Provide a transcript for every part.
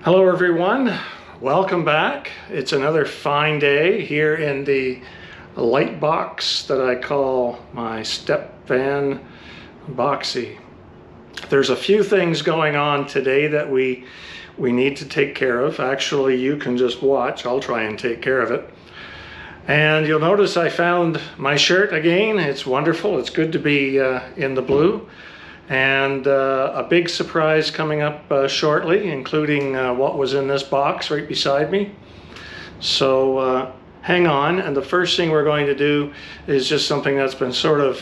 Hello everyone, welcome back. It's another fine day here in the light box that I call my step van Boxxy. There's a few things going on today that we need to take care of. Actually, you can just watch, I'll try and take care of it. And you'll notice I found my shirt again. It's wonderful, it's good to be in the blue. And a big surprise coming up shortly, including what was in this box right beside me. So hang on, and the first thing we're going to do is just something that's been sort of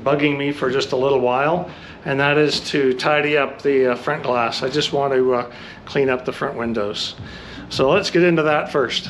bugging me for just a little while, and that is to tidy up the front glass. I just want to clean up the front windows. So let's get into that first.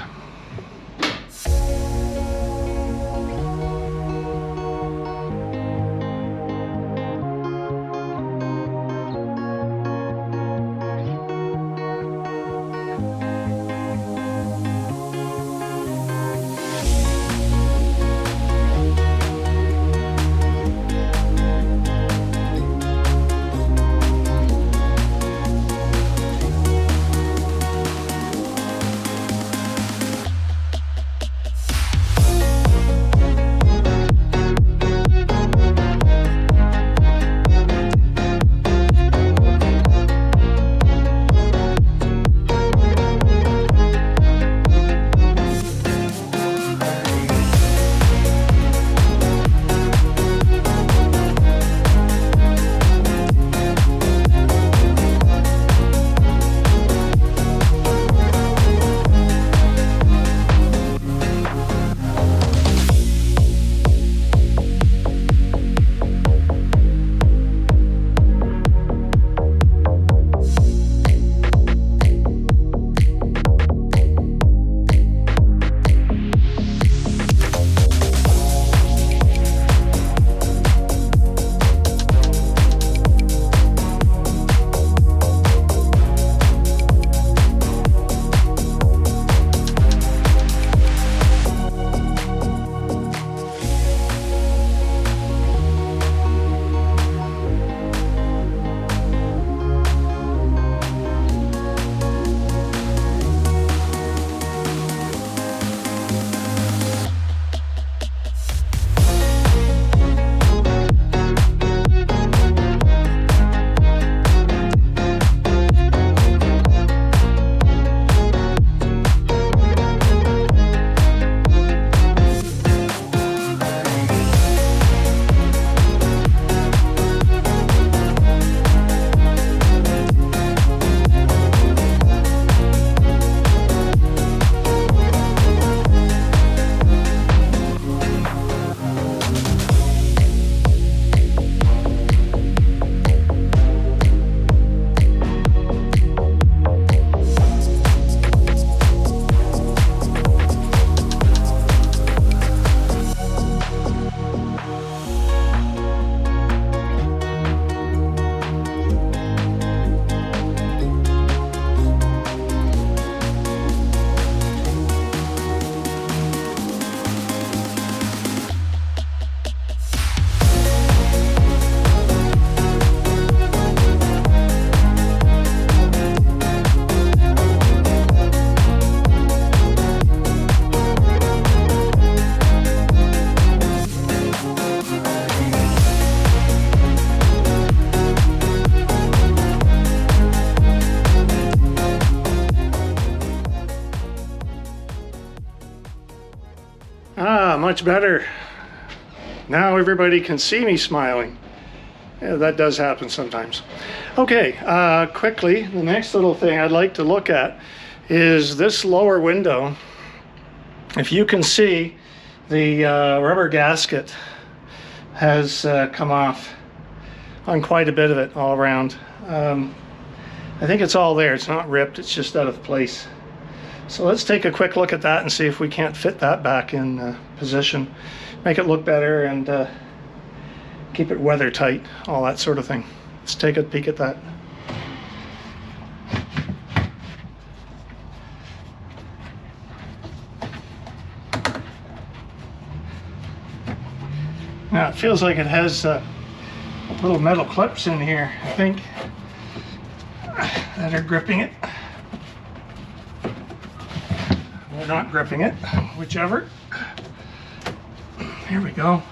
Much better. Now everybody can see me smiling. Yeah, that does happen sometimes. Okay, quickly, the next little thing I'd like to look at is this lower window. If you can see, the rubber gasket has come off on quite a bit of it all around. I think it's all there. It's not ripped, it's just out of place. So let's take a quick look at that and see if we can't fit that back in position, make it look better, and keep it weather tight, all that sort of thing. Let's take a peek at that. Now it feels like it has little metal clips in here, I think, that are gripping it. or not gripping it, whichever. Here we go.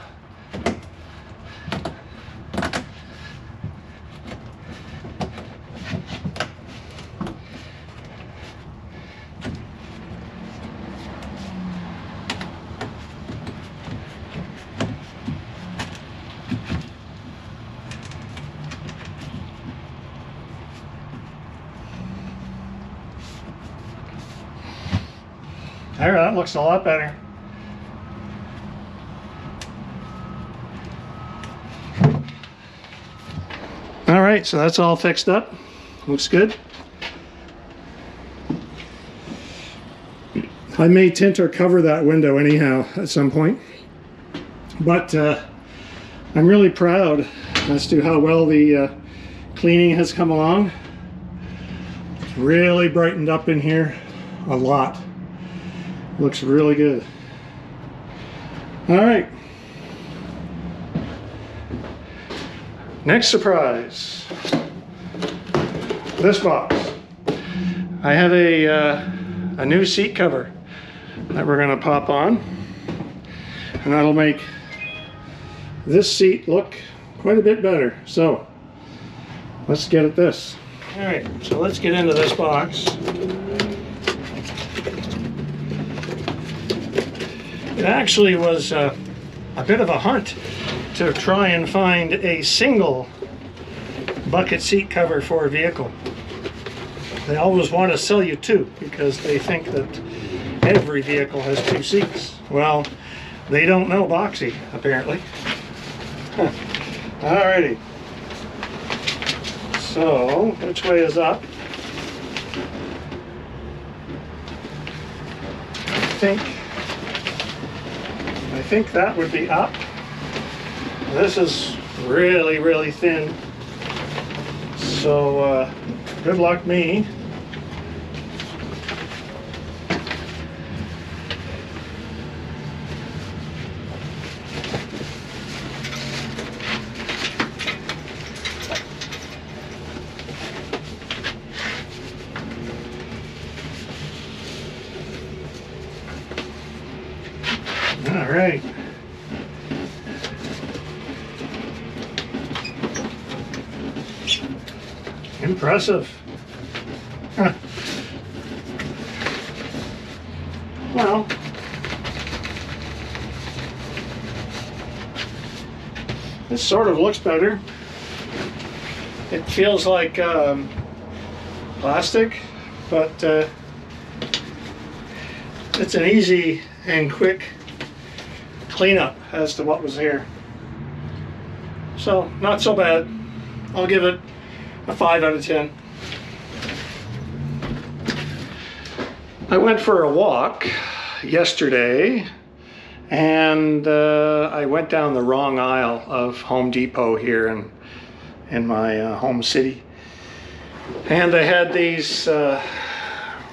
There, that looks a lot better. All right, so that's all fixed up. Looks good. I may tint or cover that window anyhow at some point. But I'm really proud as to how well the cleaning has come along. It's really brightened up in here a lot. Looks really good. All right. Next surprise. This box. I have a new seat cover that we're going to pop on, and that'll make this seat look quite a bit better. So let's get at this. All right, so let's get into this box. It actually was a bit of a hunt to try and find a single bucket seat cover for a vehicle. They always want to sell you two because they think that every vehicle has two seats. Well, they don't know Boxxy, apparently. Alrighty. So, which way is up? I think that would be up. This is really, really thin. So, good luck me. All right. Impressive. Huh. Well, this sort of looks better. It feels like plastic, but it's an easy and quick cleanup as to what was here. So, not so bad. I'll give it a 5 out of 10. I went for a walk yesterday, and I went down the wrong aisle of Home Depot here in my home city. And they had these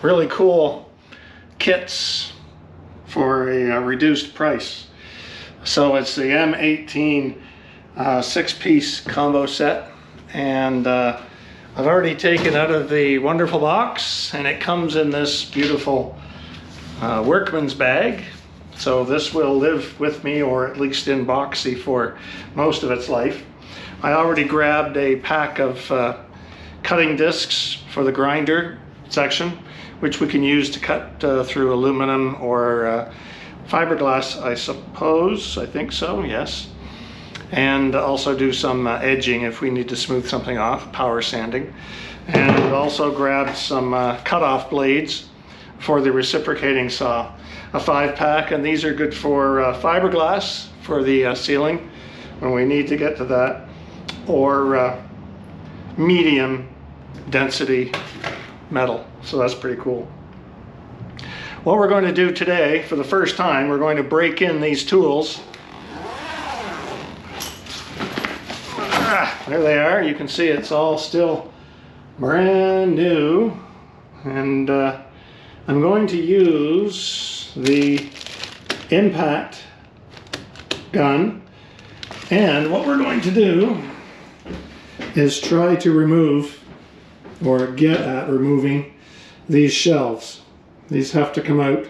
really cool kits for a reduced price. So it's the M18 6-piece combo set, and I've already taken out of the wonderful box, and it comes in this beautiful workman's bag. So this will live with me, or at least in Boxxy, for most of its life. I already grabbed a pack of cutting discs for the grinder section, which we can use to cut through aluminum or fiberglass, I suppose. I think so, yes. And also do some edging if we need to smooth something off, power sanding. And also grabbed some cut-off blades for the reciprocating saw. A 5-pack, and these are good for fiberglass for the ceiling when we need to get to that, or medium density metal. So that's pretty cool. What we're going to do today, for the first time, we're going to break in these tools. There they are. You can see it's all still brand new. And I'm going to use the impact gun. And what we're going to do is try to remove, or get at removing, these shelves. These have to come out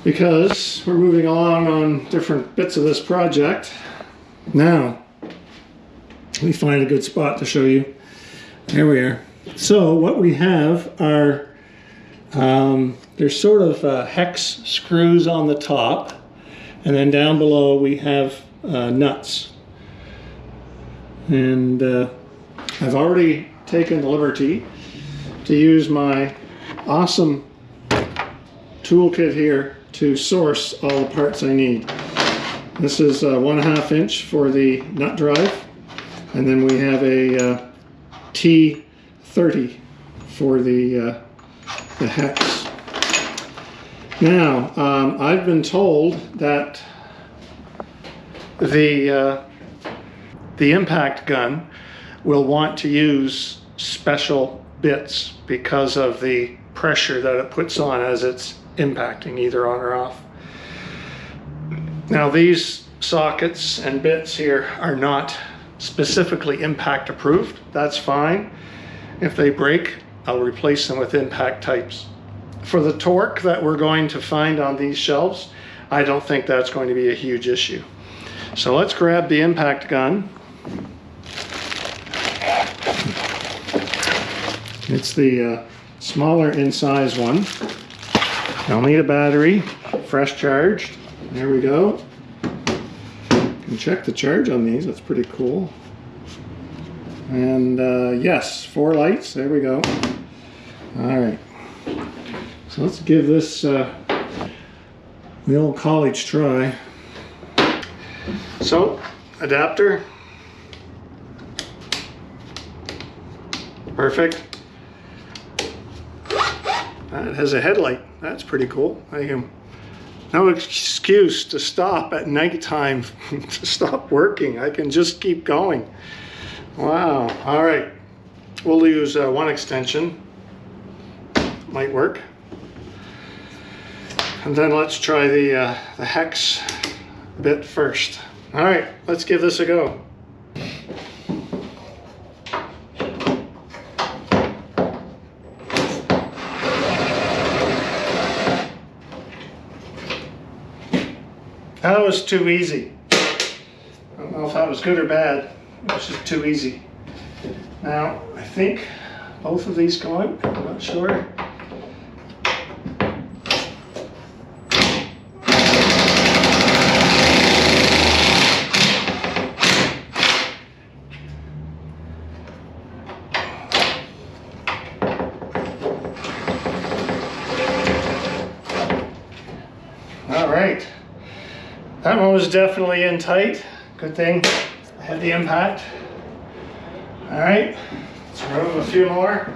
because we're moving along on different bits of this project. Now, let me find a good spot to show you. There we are. So what we have are, there's sort of hex screws on the top, and then down below we have nuts. And I've already taken the liberty to use my awesome toolkit here to source all the parts I need. This is 1/2 inch for the nut drive, and then we have a T30 for the hex. Now, I've been told that the impact gun will want to use special bits because of the pressure that it puts on as it's impacting, either on or off. Now, these sockets and bits here are not specifically impact approved. That's fine. If they break, I'll replace them with impact types. For the torque that we're going to find on these shelves, I don't think that's going to be a huge issue. So let's grab the impact gun. It's the smaller in size one. I'll need a battery, fresh charged. There we go. You can check the charge on these, that's pretty cool. And yes, 4 lights, there we go. All right, so let's give this the old college try. So, adapter. Perfect. It has a headlight. That's pretty cool. No excuse to stop at nighttime to stop working. I can just keep going. Wow. All right. We'll use one extension. Might work. And then let's try the hex bit first. All right. Let's give this a go. That was too easy. I don't know if that was good or bad. It was just too easy. Now, I think both of these go out. I'm not sure. All right. That one was definitely in tight. Good thing I had the impact. All right, let's remove a few more.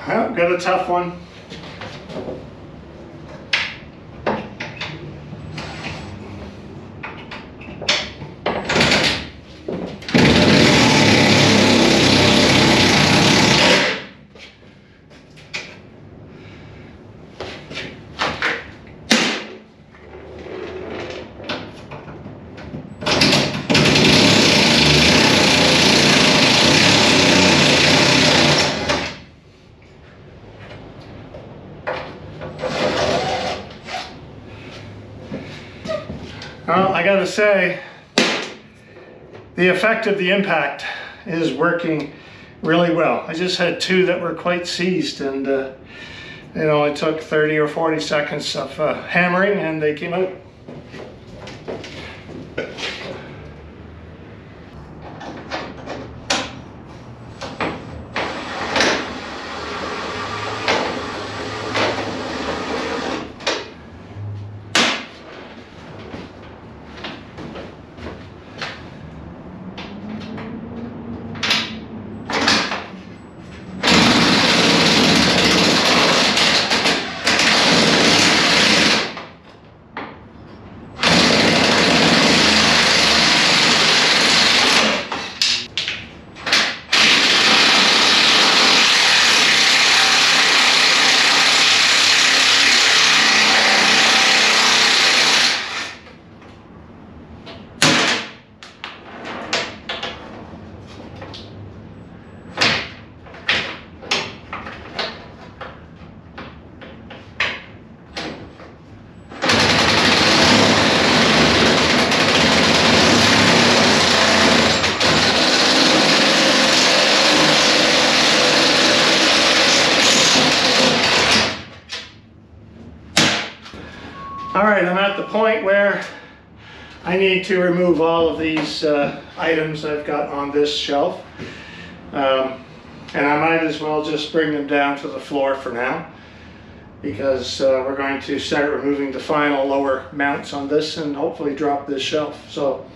Well, got a tough one. Well, I gotta say, the effect of the impact is working really well. I just had 2 that were quite seized, and you know, it took 30 or 40 seconds of hammering and they came out. All right, I'm at the point where I need to remove all of these items I've got on this shelf. And I might as well just bring them down to the floor for now, because we're going to start removing the final lower mounts on this and hopefully drop this shelf. So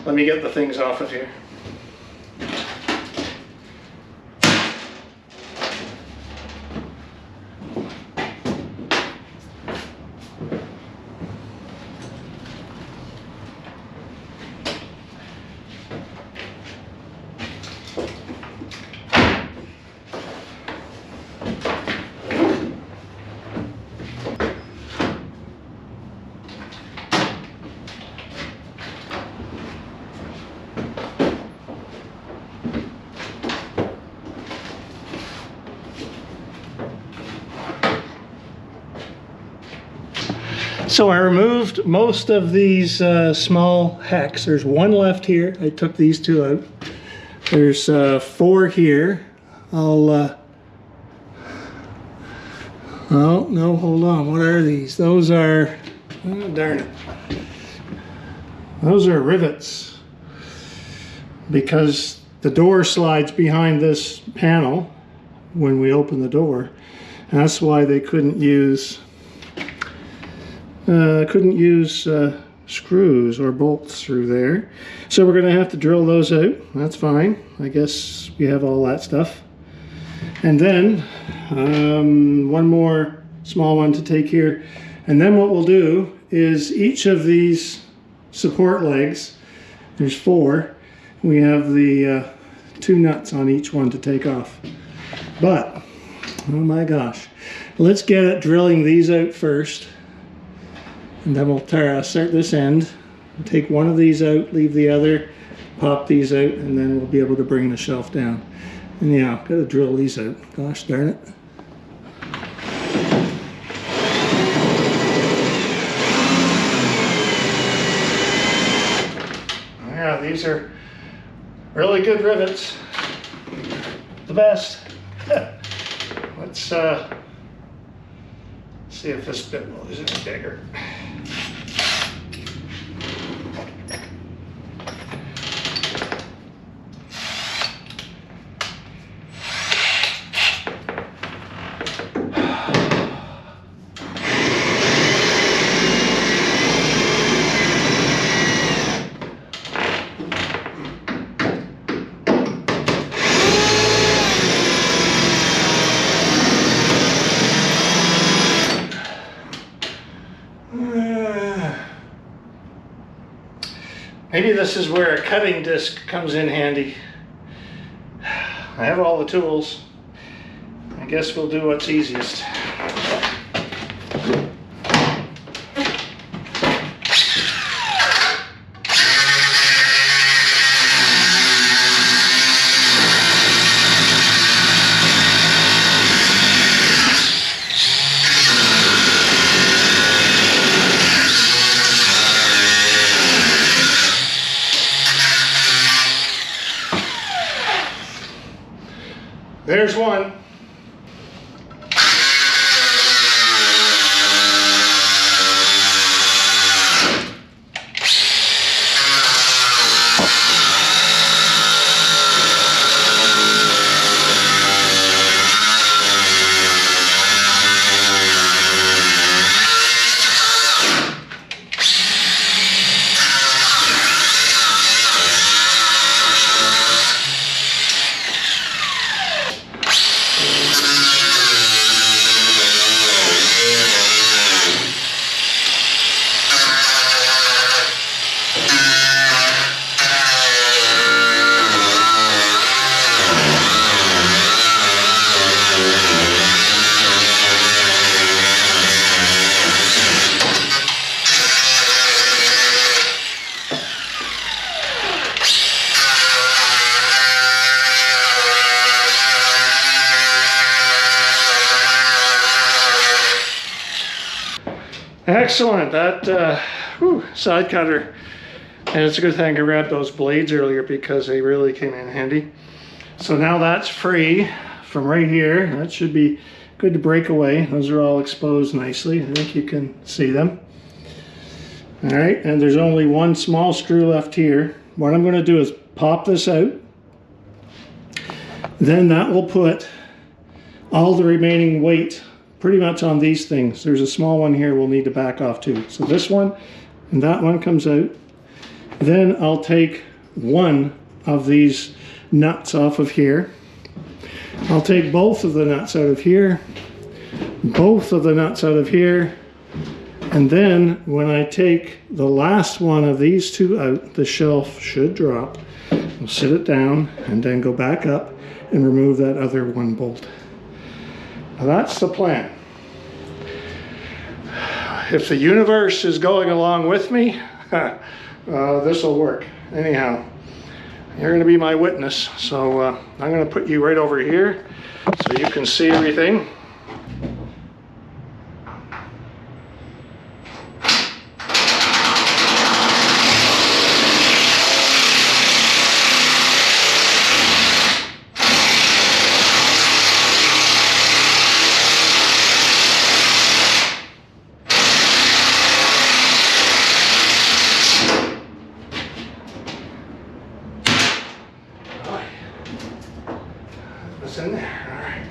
let me get the things off of here. So I removed most of these small hacks. There's one left here. I took these two out. There's 4 here. Oh no, hold on. What are these? Those are, oh, darn it. Those are rivets, because the door slides behind this panel when we open the door. And that's why they couldn't use screws or bolts through there. So we're going to have to drill those out. That's fine. I guess we have all that stuff. And then one more small one to take here. And then what we'll do is each of these support legs, there's 4, we have the 2 nuts on each one to take off. But, oh my gosh, let's get at drilling these out first. And then we'll start this end, take one of these out, leave the other, pop these out, and then we'll be able to bring the shelf down. And yeah, I've got to drill these out. Gosh darn it. Yeah, these are really good rivets. The best. Let's see if this bit is any bigger. Maybe this is where a cutting disc comes in handy. I have all the tools. I guess we'll do what's easiest. There's one. Excellent. That side cutter, and it's a good thing I grabbed those blades earlier because they really came in handy. So now that's free from right here. That should be good to break away. Those are all exposed nicely. I think you can see them. All right, and there's only one small screw left here. What I'm going to do is pop this out. Then that will put all the remaining weight pretty much on these things. There's a small one here we'll need to back off too. So this one and that one comes out. Then I'll take one of these nuts off of here. I'll take both of the nuts out of here, both of the nuts out of here, and then when I take the last one of these two out, the shelf should drop. We'll sit it down and then go back up and remove that other one bolt. Now that's the plan. If the universe is going along with me, this will work. Anyhow, you're going to be my witness, so I'm going to put you right over here so you can see everything. In there. All right.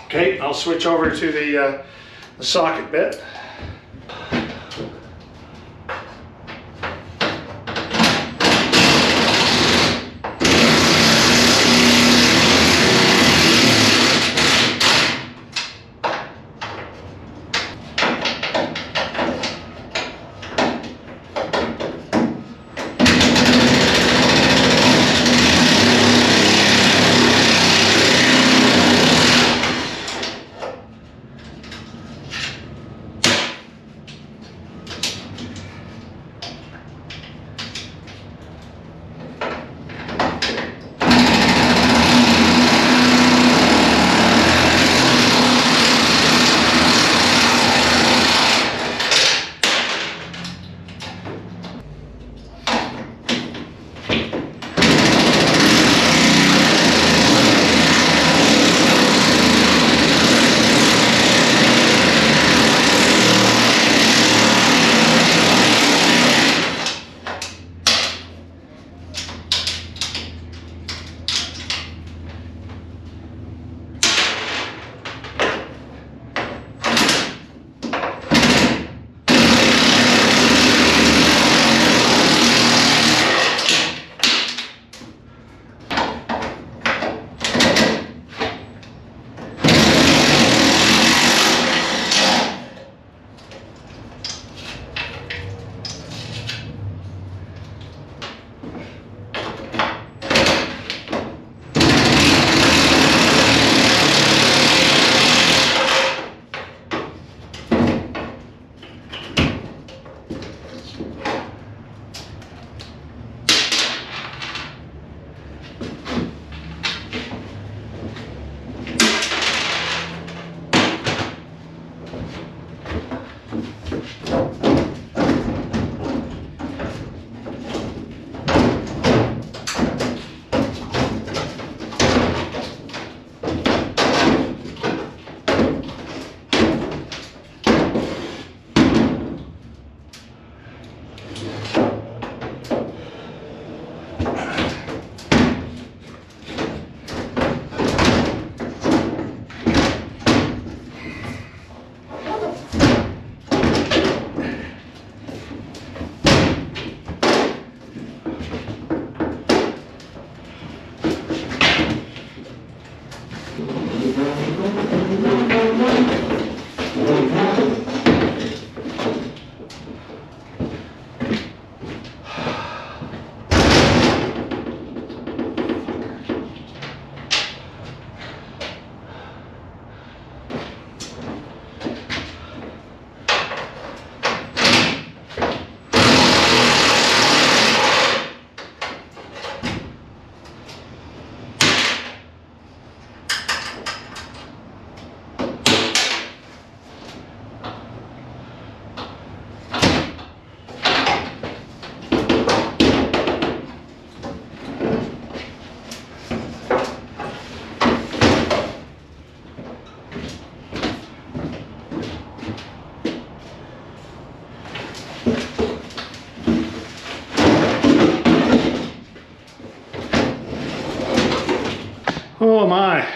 Okay, I'll switch over to the socket bit.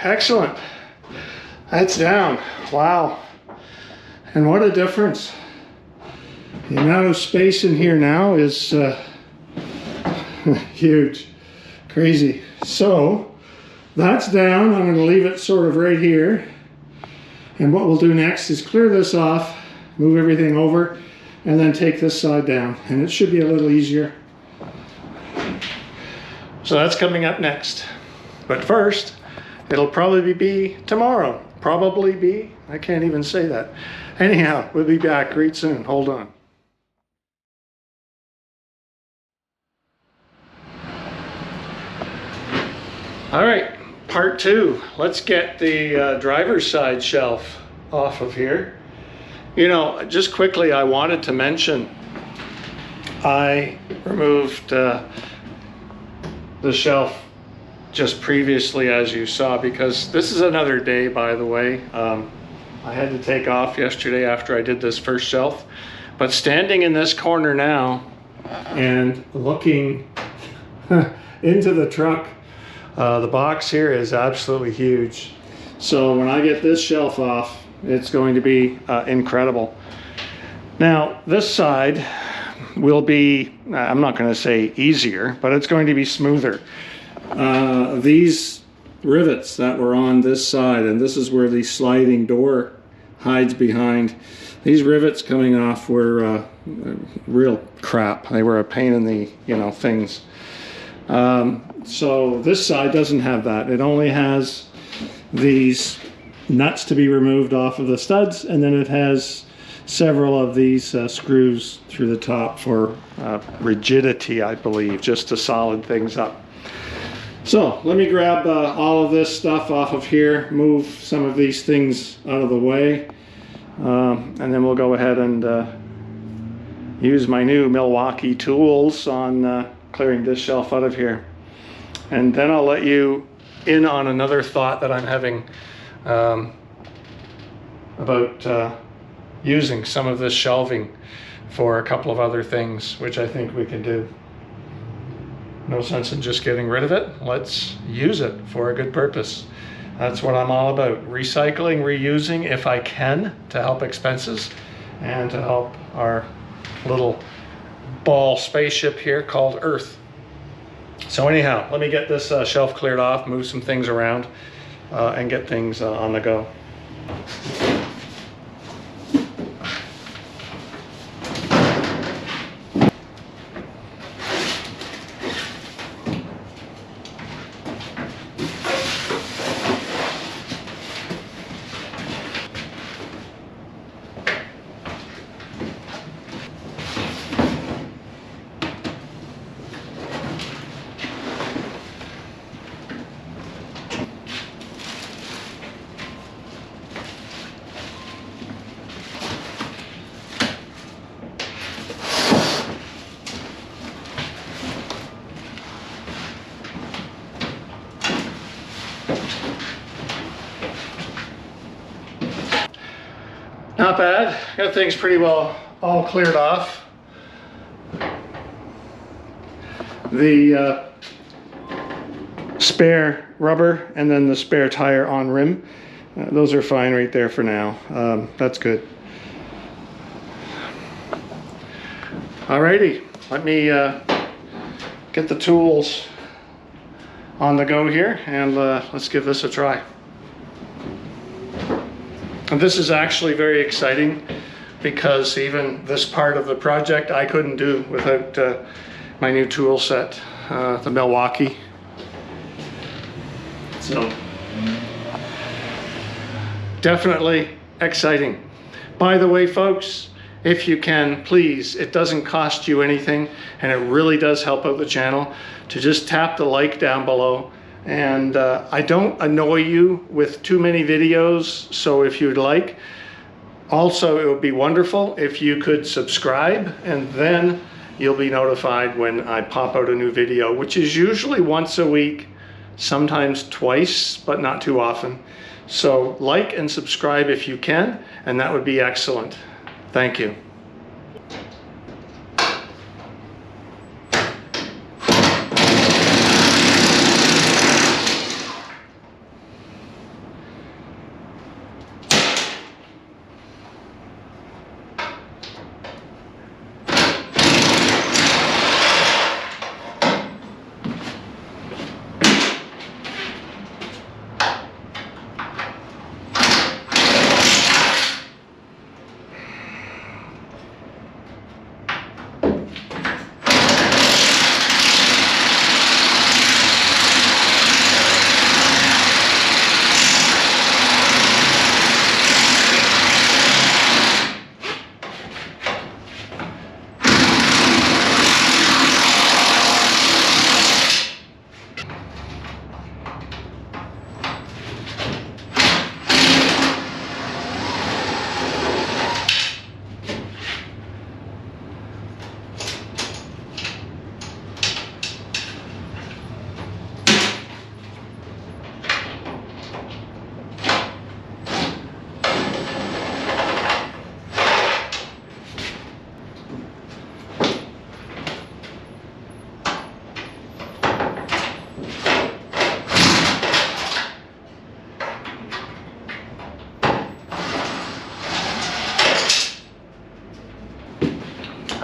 excellent. That's down. Wow. And what a difference. The amount of space in here now is huge. Crazy. So that's down. I'm going to leave it sort of right here. And what we'll do next is clear this off, move everything over, and then take this side down. And it should be a little easier. So that's coming up next. But first, it'll probably be tomorrow. Probably be. I can't even say that. Anyhow, we'll be back right soon. Hold on. All right, part two. Let's get the driver's side shelf off of here. You know, just quickly, I wanted to mention I removed the shelf just previously, as you saw, because this is another day, by the way. I had to take off yesterday after I did this first shelf, but standing in this corner now and looking into the truck, the box here is absolutely huge. So when I get this shelf off, it's going to be incredible. Now this side will be, I'm not going to say easier, but it's going to be smoother. These rivets that were on this side, and this is where the sliding door hides behind, these rivets coming off were real crap. They were a pain in the, things. So this side doesn't have that. It only has these nuts to be removed off of the studs, and then it has several of these screws through the top for rigidity, I believe, just to solid things up. So let me grab all of this stuff off of here, move some of these things out of the way, and then we'll go ahead and use my new Milwaukee tools on clearing this shelf out of here. And then I'll let you in on another thought that I'm having about using some of this shelving for a couple of other things, which I think we can do. No sense in just getting rid of it. Let's use it for a good purpose. That's what I'm all about. Recycling, reusing, if I can, to help expenses and to help our little ball spaceship here called Earth. So anyhow, let me get this shelf cleared off, move some things around, and get things on the go. Not bad. Got things pretty well all cleared off. The spare rubber and then the spare tire on rim, those are fine right there for now. That's good. Alrighty, let me get the tools on the go here, and let's give this a try. And this is actually very exciting because even this part of the project I couldn't do without my new tool set, the Milwaukee. So definitely exciting. By the way, folks, if you can, please, it doesn't cost you anything and it really does help out the channel, to just tap the like down below. And I don't annoy you with too many videos, so if you'd like, also it would be wonderful if you could subscribe, and then you'll be notified when I pop out a new video, which is usually once a week, sometimes twice, but not too often. So like and subscribe if you can, and that would be excellent. Thank you.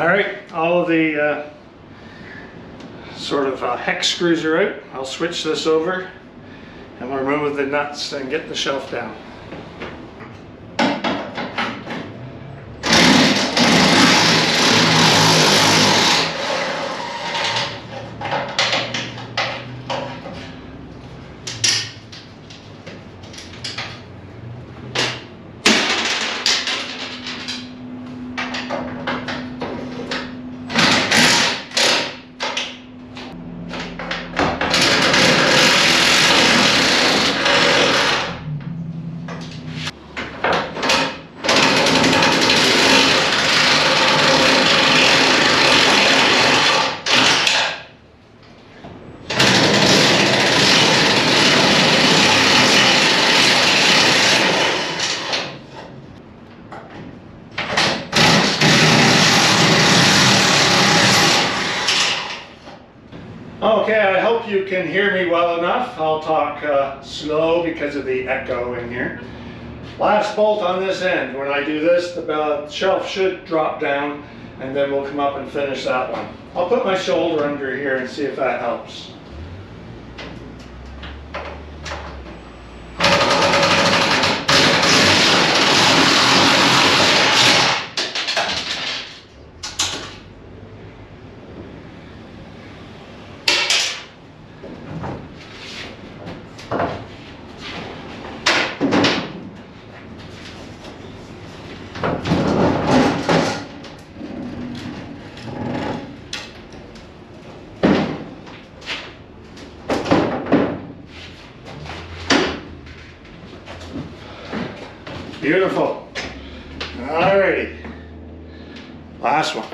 All right, all of the sort of hex screws are out. I'll switch this over and we'll remove the nuts and get the shelf down. Okay, I hope you can hear me well enough. I'll talk slow because of the echo in here. Last bolt on this end. When I do this, the shelf should drop down and then we'll come up and finish that one. I'll put my shoulder under here and see if that helps. Beautiful. Alrighty. Last one.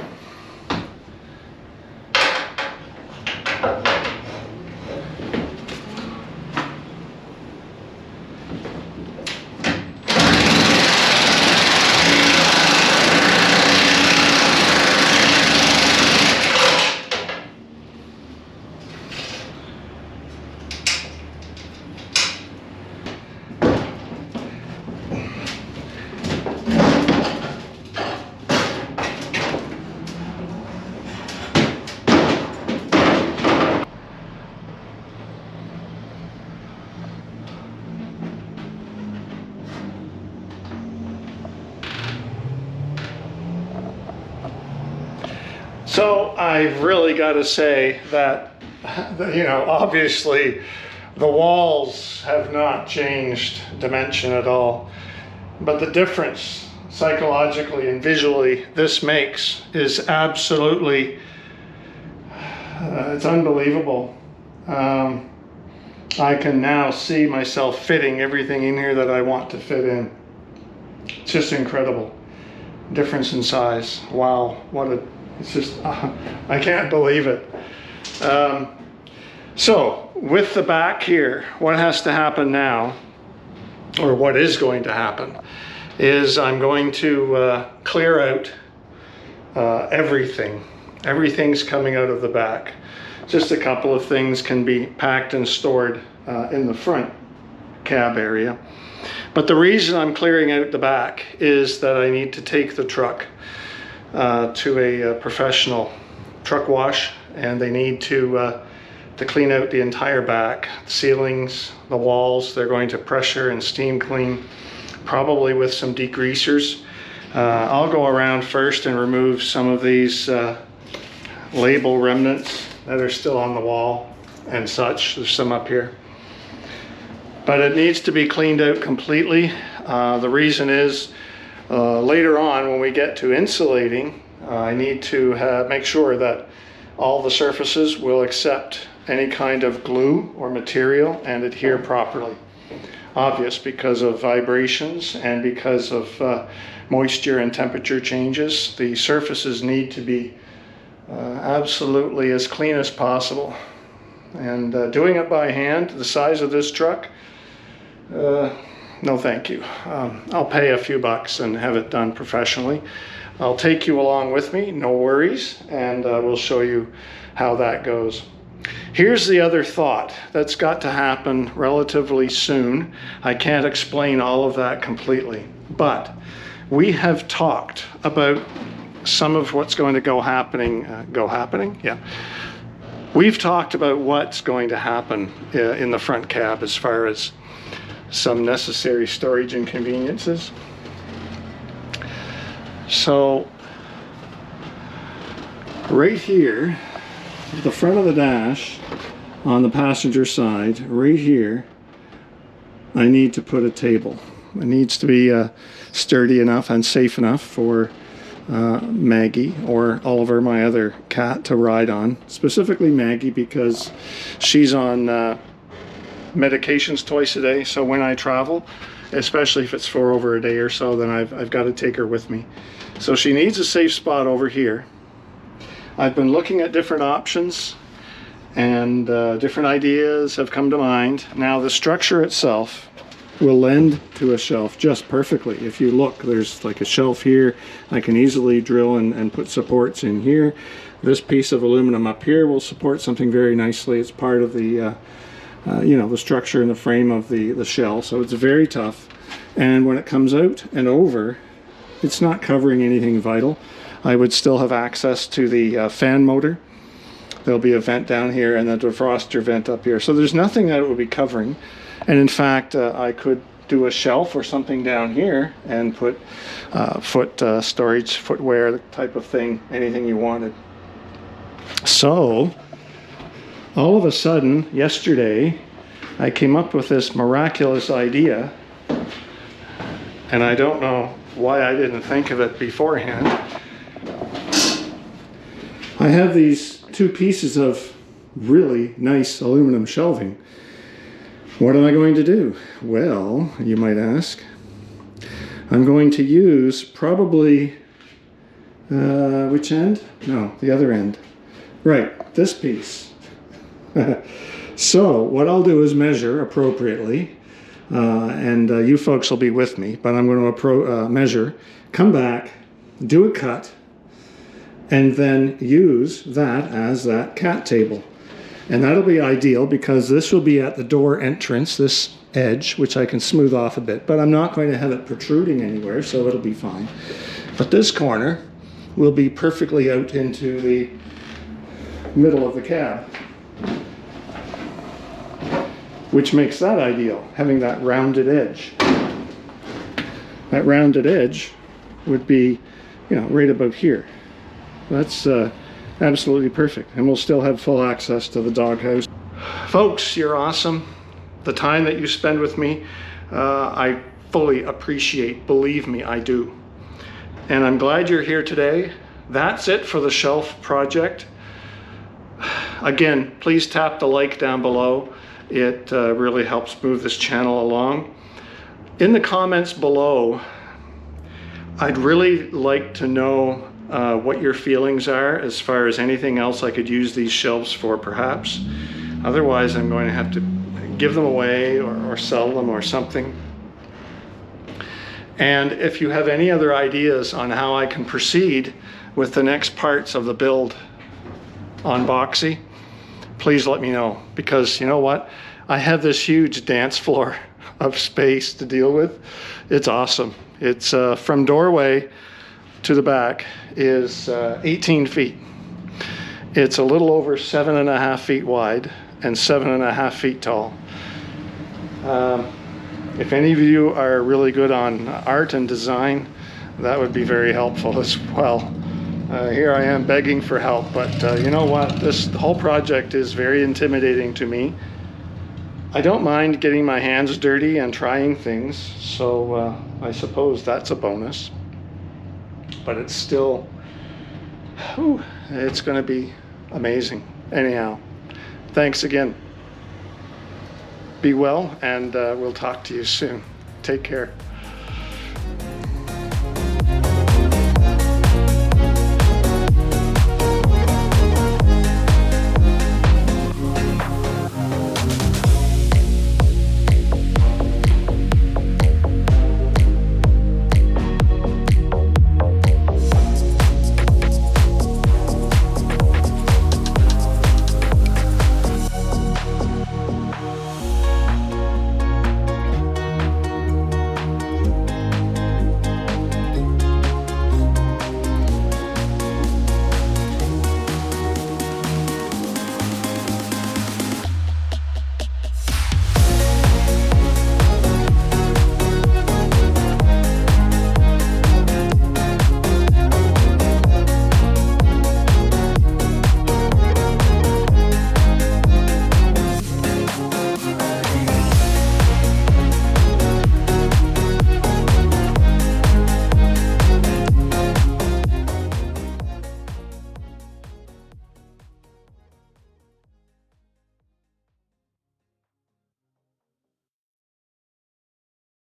So I've really got to say that, you know, obviously the walls have not changed dimension at all, but the difference psychologically and visually this makes is absolutely, it's unbelievable. I can now see myself fitting everything in here that I want to fit in. It's just incredible. Difference in size. Wow, it's just, I can't believe it. So with the back here, what has to happen now, or what is going to happen, is I'm going to clear out everything. Everything's coming out of the back. Just a couple of things can be packed and stored in the front cab area. But the reason I'm clearing out the back is that I need to take the truck to a professional truck wash, and they need to clean out the entire back, the ceilings, the walls. They're going to pressure and steam clean, probably with some degreasers. I'll go around first and remove some of these label remnants that are still on the wall and such. There's some up here. But it needs to be cleaned out completely. The reason is later on when we get to insulating, I need to make sure that all the surfaces will accept any kind of glue or material and adhere properly. Obvious because of vibrations and because of moisture and temperature changes. The surfaces need to be absolutely as clean as possible. And doing it by hand, the size of this truck, no thank you. I'll pay a few bucks and have it done professionally. I'll take you along with me, no worries, and we'll show you how that goes. Here's the other thought that's got to happen relatively soon. I can't explain all of that completely, but we have talked about some of what's going to go happening. Yeah. We've talked about what's going to happen in the front cab as far as some necessary storage inconveniences. So right here, the front of the dash on the passenger side, right here, I need to put a table. It needs to be sturdy enough and safe enough for Maggie or Oliver, my other cat, to ride on. Specifically Maggie, because she's on medications twice a day. So when I travel, especially if it's for over a day or so, then I've got to take her with me. So she needs a safe spot over here. I've been looking at different options, and different ideas have come to mind. Now the structure itself will lend to a shelf just perfectly. If you look, there's like a shelf here. I can easily drill and put supports in here. This piece of aluminum up here will support something very nicely. It's part of the the structure and the frame of the shell, so it's very tough. And when it comes out and over, it's not covering anything vital. I would still have access to the fan motor. There'll be a vent down here and the defroster vent up here. So there's nothing that it would be covering. And in fact, I could do a shelf or something down here and put foot storage, footwear type of thing, anything you wanted. So all of a sudden, yesterday, I came up with this miraculous idea, and I don't know why I didn't think of it beforehand. I have these two pieces of really nice aluminum shelving. What am I going to do? Well, you might ask. I'm going to use probably, which end? No, the other end. Right, this piece. So what I'll do is measure appropriately, and you folks will be with me, but I'm going to measure, come back, do a cut, and then use that as that cat table. And that'll be ideal because this will be at the door entrance, this edge, which I can smooth off a bit, but I'm not going to have it protruding anywhere, so it'll be fine. But this corner will be perfectly out into the middle of the cab, which makes that ideal, having that rounded edge. That rounded edge would be, right about here. That's absolutely perfect, and we'll still have full access to the doghouse. Folks, you're awesome. The time that you spend with me, I fully appreciate. Believe me, I do. And I'm glad you're here today. That's it for the shelf project. Again, please tap the like down below. It really helps move this channel along. In the comments below, I'd really like to know what your feelings are as far as anything else I could use these shelves for, perhaps. Otherwise, I'm going to have to give them away or sell them or something. And if you have any other ideas on how I can proceed with the next parts of the build on Boxxy, please let me know, because you know what? I have this huge dance floor of space to deal with. It's awesome. It's from doorway to the back is 18 feet. It's a little over 7.5 feet wide and 7.5 feet tall. If any of you are really good on art and design, that would be very helpful as well. Here I am begging for help, but you know what? This whole project is very intimidating to me. I don't mind getting my hands dirty and trying things, so I suppose that's a bonus. But it's still, it's going to be amazing. Anyhow, thanks again. Be well, and we'll talk to you soon. Take care.